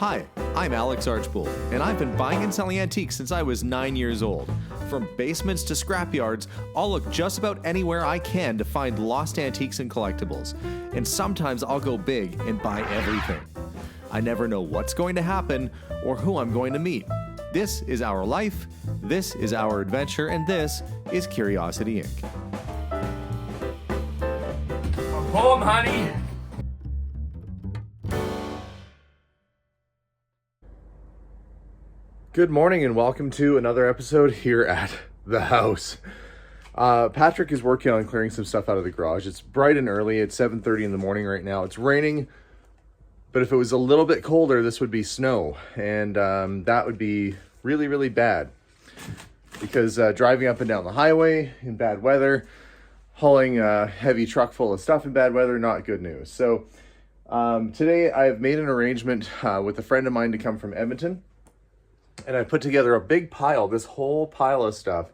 Hi, I'm Alex Archbold, and I've been buying and selling antiques since I was 9 years old. From basements to scrapyards, I'll look just about anywhere I can to find lost antiques and collectibles. And sometimes I'll go big and buy everything. I never know what's going to happen or who I'm going to meet. This is our life, this is our adventure, and this is Curiosity Inc. I'm home, honey. Good morning and welcome to another episode here at the house. Patrick is working on clearing some stuff out of the garage. It's bright and early. It's 7:30 in the morning right now. It's raining, but if it was a little bit colder, this would be snow. And that would be really, really bad. Because driving up and down the highway in bad weather, hauling a heavy truck full of stuff in bad weather, not good news. So today I've made an arrangement with a friend of mine to come from Edmonton. And I put together a big pile. This whole pile of stuff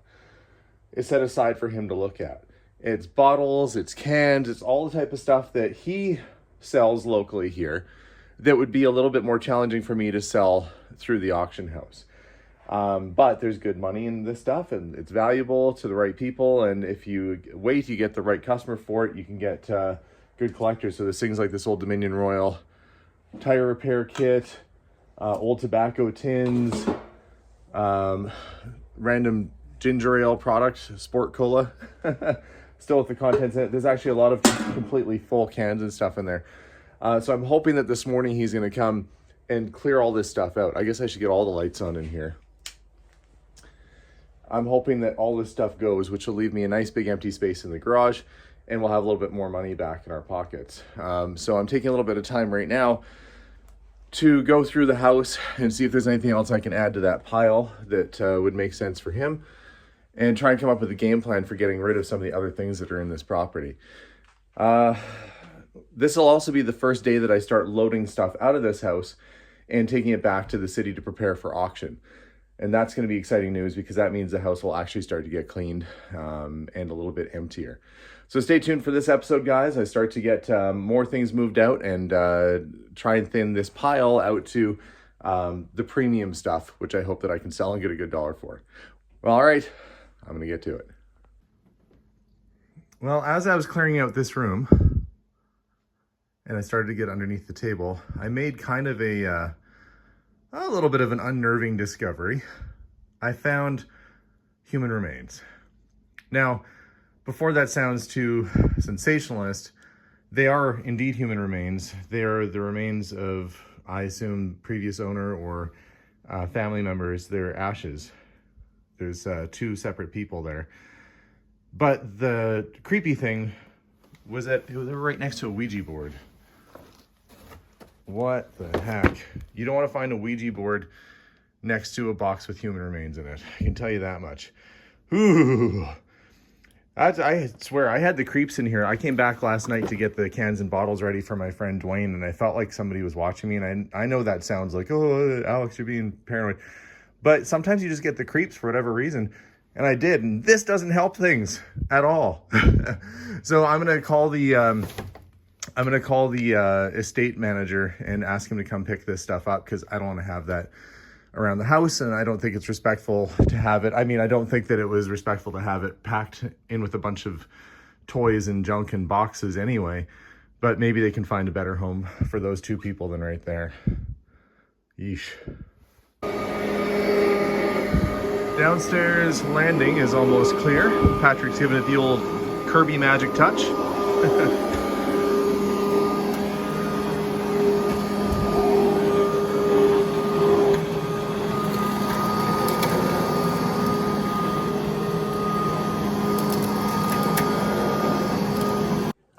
is set aside for him to look at. It's bottles, it's cans, it's all the type of stuff that he sells locally here that would be a little bit more challenging for me to sell through the auction house. But there's good money in this stuff and it's valuable to the right people. And if you wait, you get the right customer for it, you can get good collectors. So there's things like this old Dominion Royal tire repair kit, old tobacco tins, random ginger ale product, sport cola, still with the contents in it. There's actually a lot of completely full cans and stuff in there. So I'm hoping that this morning he's going to come and clear all this stuff out. I guess I should get all the lights on in here. I'm hoping that all this stuff goes, which will leave me a nice big empty space in the garage, and we'll have a little bit more money back in our pockets. So I'm taking a little bit of time right now to go through the house and see if there's anything else I can add to that pile that would make sense for him, and try and come up with a game plan for getting rid of some of the other things that are in this property. This will also be the first day that I start loading stuff out of this house and taking it back to the city to prepare for auction. And that's going to be exciting news because that means the house will actually start to get cleaned and a little bit emptier. So stay tuned for this episode, guys. I start to get more things moved out and try and thin this pile out to the premium stuff, which I hope that I can sell and get a good dollar for. Well, all right, I'm going to get to it. Well, as I was clearing out this room and I started to get underneath the table, I made kind of a little bit of an unnerving discovery. I found human remains. Now, before that sounds too sensationalist, they are indeed human remains. They are the remains of, I assume, previous owner or family members. They're ashes. There's two separate people there. But the creepy thing was that they were right next to a Ouija board. What the heck? You don't want to find a Ouija board next to a box with human remains in it. I can tell you that much. Ooh. I swear, I had the creeps in here. I came back last night to get the cans and bottles ready for my friend Dwayne, and I felt like somebody was watching me. And I know that sounds like, oh, Alex, you're being paranoid. But sometimes you just get the creeps for whatever reason. And I did, and this doesn't help things at all. So I'm going to call the estate manager and ask him to come pick this stuff up because I don't want to have that around the house, and I don't think it's respectful to have it. I mean, I don't think that it was respectful to have it packed in with a bunch of toys and junk and boxes anyway, but maybe they can find a better home for those two people than right there. Yeesh. Downstairs landing is almost clear. Patrick's giving it the old Kirby magic touch.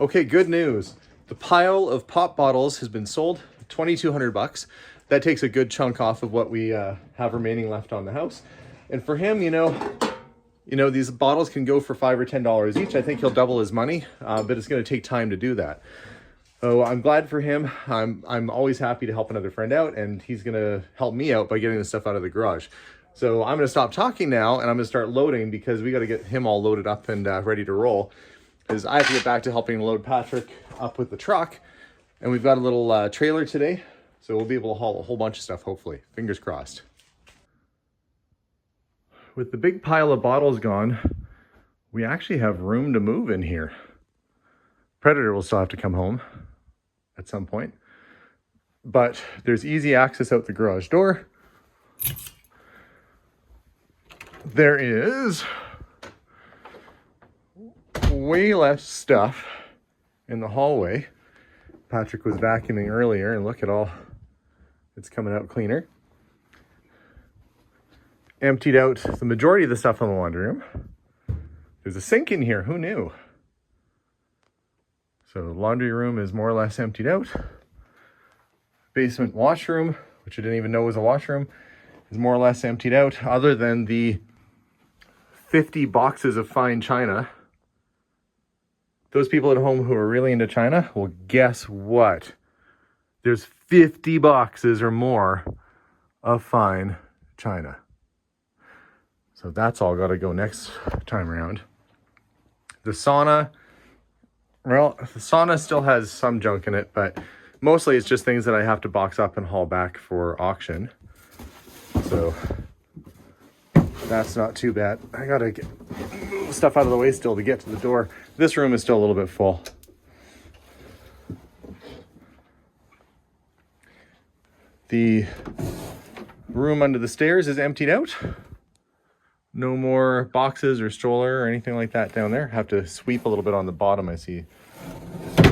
Okay, good news. The pile of pop bottles has been sold, $2,200. That takes a good chunk off of what we have remaining left on the house. And for him, you know, these bottles can go for $5 or $10 each. I think he'll double his money, but it's going to take time to do that. So I'm glad for him. I'm always happy to help another friend out, and he's going to help me out by getting the stuff out of the garage. So I'm going to stop talking now, and I'm going to start loading because we got to get him all loaded up and ready to roll. Because I have to get back to helping load Patrick up with the truck. And we've got a little trailer today So we'll be able to haul a whole bunch of stuff, hopefully. Fingers crossed. With the big pile of bottles gone, we actually have room to move in here. Predator will still have to come home at some point. But there's easy access out the garage door. There is way less stuff in the hallway. Patrick was vacuuming earlier, and look at all, it's coming out cleaner. Emptied out the majority of the stuff in the laundry room. There's a sink in here, who knew? So the laundry room is more or less emptied out. Basement washroom, which I didn't even know was a washroom, is more or less emptied out, other than the 50 boxes of fine china. Those people at home who are really into china, well, guess what? There's 50 boxes or more of fine china. So that's all got to go next time around. The sauna, well, the sauna still has some junk in it, but mostly it's just things that I have to box up and haul back for auction. So that's not too bad. I gotta move stuff out of the way still to get to the door. This room is still a little bit full. The room under the stairs is emptied out. No more boxes or stroller or anything like that down there. Have to sweep a little bit on the bottom. I see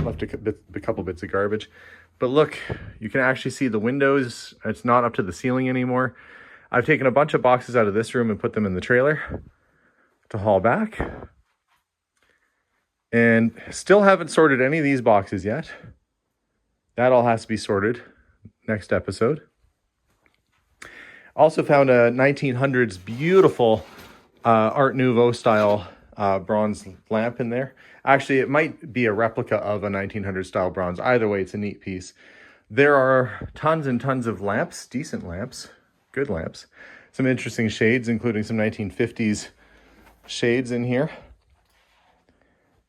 left a couple bits of garbage. But look, you can actually see the windows. It's not up to the ceiling anymore. I've taken a bunch of boxes out of this room and put them in the trailer to haul back. And still haven't sorted any of these boxes yet. That all has to be sorted next episode. Also found a 1900s beautiful Art Nouveau style bronze lamp in there. Actually, it might be a replica of a 1900s style bronze. Either way, it's a neat piece. There are tons and tons of lamps, decent lamps, good lamps. Some interesting shades, including some 1950s shades in here.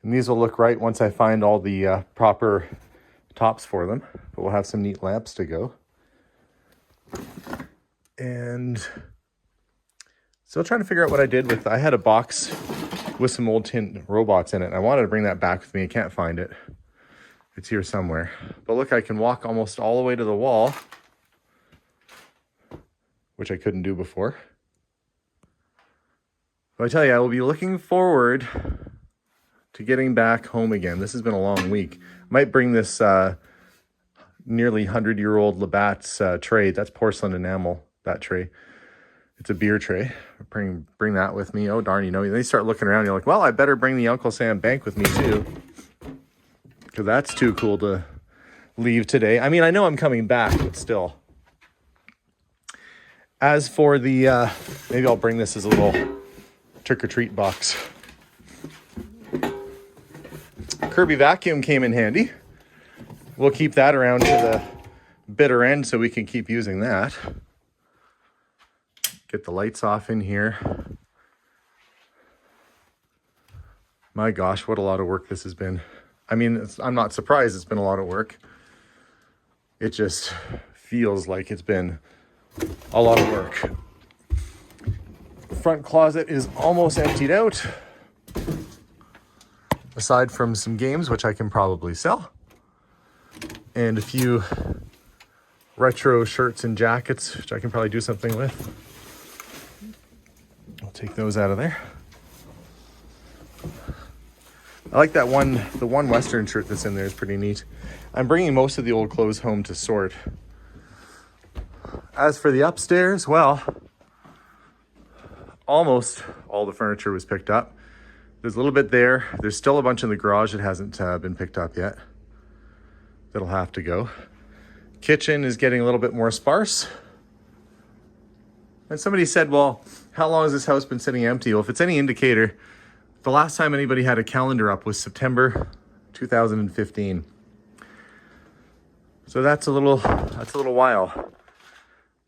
And these will look right once I find all the proper tops for them. But we'll have some neat lamps to go. And still trying to figure out what I did with, I had a box with some old tin robots in it. And I wanted to bring that back with me. I can't find it. It's here somewhere. But look, I can walk almost all the way to the wall, which I couldn't do before. But I tell you, I will be looking forward to getting back home again. This has been a long week. Might bring this nearly 100-year-old Labatt's tray. That's porcelain enamel, that tray. It's a beer tray. Bring that with me. Oh, darn, you know, they start looking around. You're like, well, I better bring the Uncle Sam bank with me too, because that's too cool to leave today. I mean, I know I'm coming back, but still. As for the, maybe I'll bring this as a little trick-or-treat box. Kirby vacuum came in handy. We'll keep that around to the bitter end so we can keep using that. Get the lights off in here. My gosh, what a lot of work this has been. I mean, I'm not surprised it's been a lot of work. It just feels like it's been a lot of work. Front closet is almost emptied out. Aside from some games, which I can probably sell. And a few retro shirts and jackets, which I can probably do something with. I'll take those out of there. I like that one, the one Western shirt that's in there is pretty neat. I'm bringing most of the old clothes home to sort. As for the upstairs, well, almost all the furniture was picked up. There's a little bit there. There's still a bunch in the garage that hasn't been picked up yet. That'll have to go. Kitchen is getting a little bit more sparse. And somebody said, well, how long has this house been sitting empty? Well, if it's any indicator, the last time anybody had a calendar up was September 2015. So that's a little while.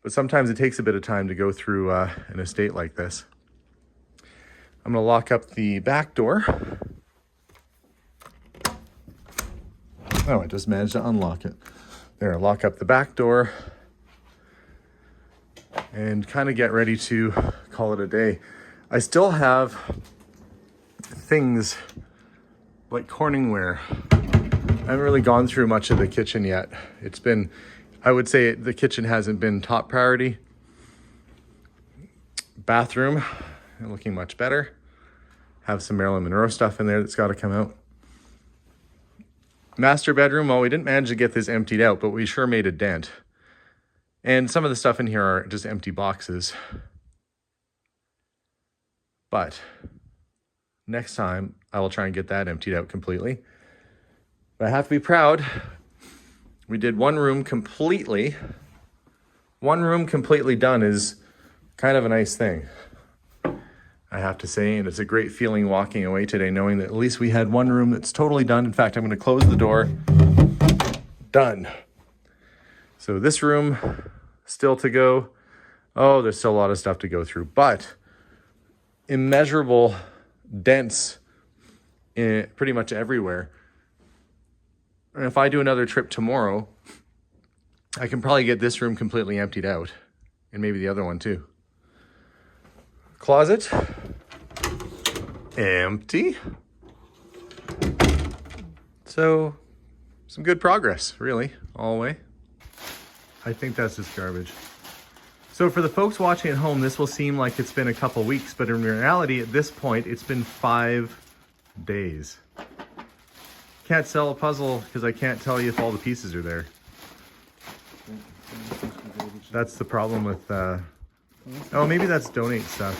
But sometimes it takes a bit of time to go through an estate like this. I'm going to lock up the back door. Oh, I just managed to unlock it. There, lock up the back door and kind of get ready to call it a day. I still have things like Corningware. I haven't really gone through much of the kitchen yet. It's been, I would say the kitchen hasn't been top priority. Bathroom, looking much better. Have some Marilyn Monroe stuff in there that's got to come out. Master bedroom, well, we didn't manage to get this emptied out, but we sure made a dent. And some of the stuff in here are just empty boxes. But next time, I will try and get that emptied out completely. But I have to be proud. We did one room completely. One room completely done is kind of a nice thing, I have to say. And it's a great feeling walking away today knowing that at least we had one room that's totally done. In fact, I'm going to close the door. Done. So this room, still to go. Oh, there's still a lot of stuff to go through, but immeasurable dents in pretty much everywhere. And if I do another trip tomorrow, I can probably get this room completely emptied out, and maybe the other one too. Closet, empty. So some good progress, really, all the way. I think that's just garbage. So for the folks watching at home, this will seem like it's been a couple weeks, but in reality, at this point, it's been 5 days. Can't sell a puzzle because I can't tell you if all the pieces are there. That's the problem with, oh, maybe that's donate stuff.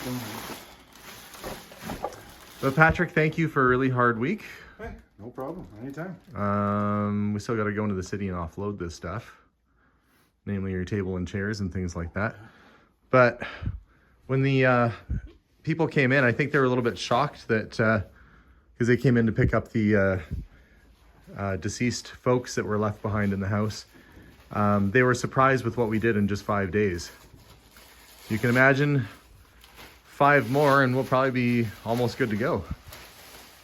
But Patrick, thank you for a really hard week. Hey, no problem, anytime. We still got to go into the city and offload this stuff. Namely your table and chairs and things like that. But when the people came in, I think they were a little bit shocked that, because they came in to pick up the deceased folks that were left behind in the house. They were surprised with what we did in just 5 days. You can imagine 5 more and we'll probably be almost good to go,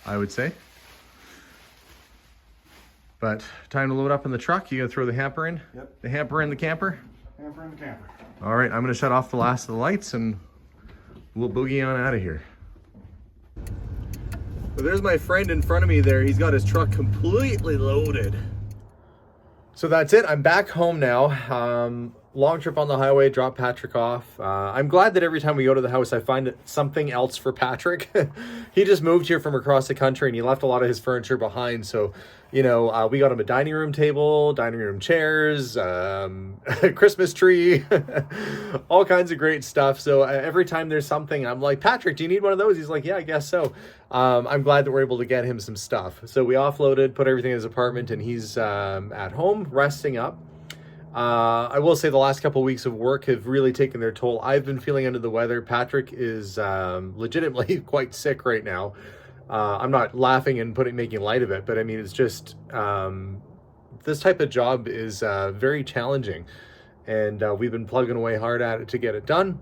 I would say. But time to load up in the truck. You gonna throw the hamper in? Yep. The hamper in the camper? Hamper in the camper. All right, I'm gonna shut off the last of the lights and we'll boogie on out of here. So there's my friend in front of me there. He's got his truck completely loaded. So that's it. I'm back home now. Long trip on the highway, drop Patrick off. I'm glad that every time we go to the house, I find something else for Patrick. He just moved here from across the country and he left a lot of his furniture behind. So, you know, we got him a dining room table, dining room chairs, a Christmas tree, all kinds of great stuff. So every time there's something, I'm like, Patrick, do you need one of those? He's like, yeah, I guess so. I'm glad that we're able to get him some stuff. So we offloaded, put everything in his apartment, and he's at home resting up. I will say the last couple of weeks of work have really taken their toll. I've been feeling under the weather. Patrick is legitimately quite sick right now. I'm not laughing and making light of it, but I mean, it's just this type of job is very challenging, and we've been plugging away hard at it to get it done.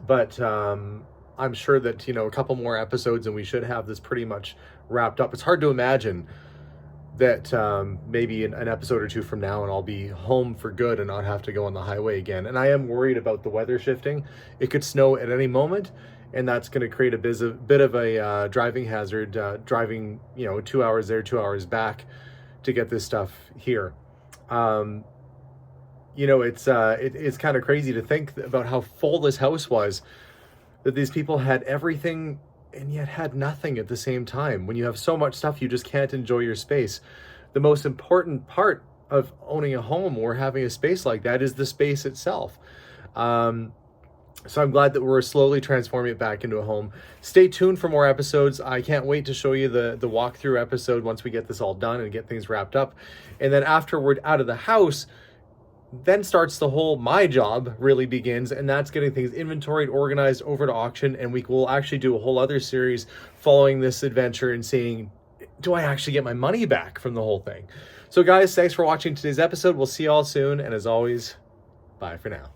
But I'm sure that, you know, a couple more episodes and we should have this pretty much wrapped up. It's hard to imagine that maybe an episode or 2 from now and I'll be home for good and not have to go on the highway again. And I am worried about the weather shifting. It could snow at any moment, and that's going to create a bit of a driving hazard, driving, you know, 2 hours there, 2 hours back to get this stuff here. You know, it's kind of crazy to think about how full this house was, that these people had everything and yet had nothing at the same time. When you have so much stuff, you just can't enjoy your space. The most important part of owning a home or having a space like that is the space itself. So I'm glad that we're slowly transforming it back into a home. Stay tuned for more episodes. I can't wait to show you the walkthrough episode once we get this all done and get things wrapped up. And then after we're out of the house, then starts the whole my job really begins, and that's getting things inventoried, organized, over to auction, and we will actually do a whole other series following this adventure and seeing, do I actually get my money back from the whole thing? So guys, thanks for watching today's episode. We'll see you all soon, and as always, bye for now.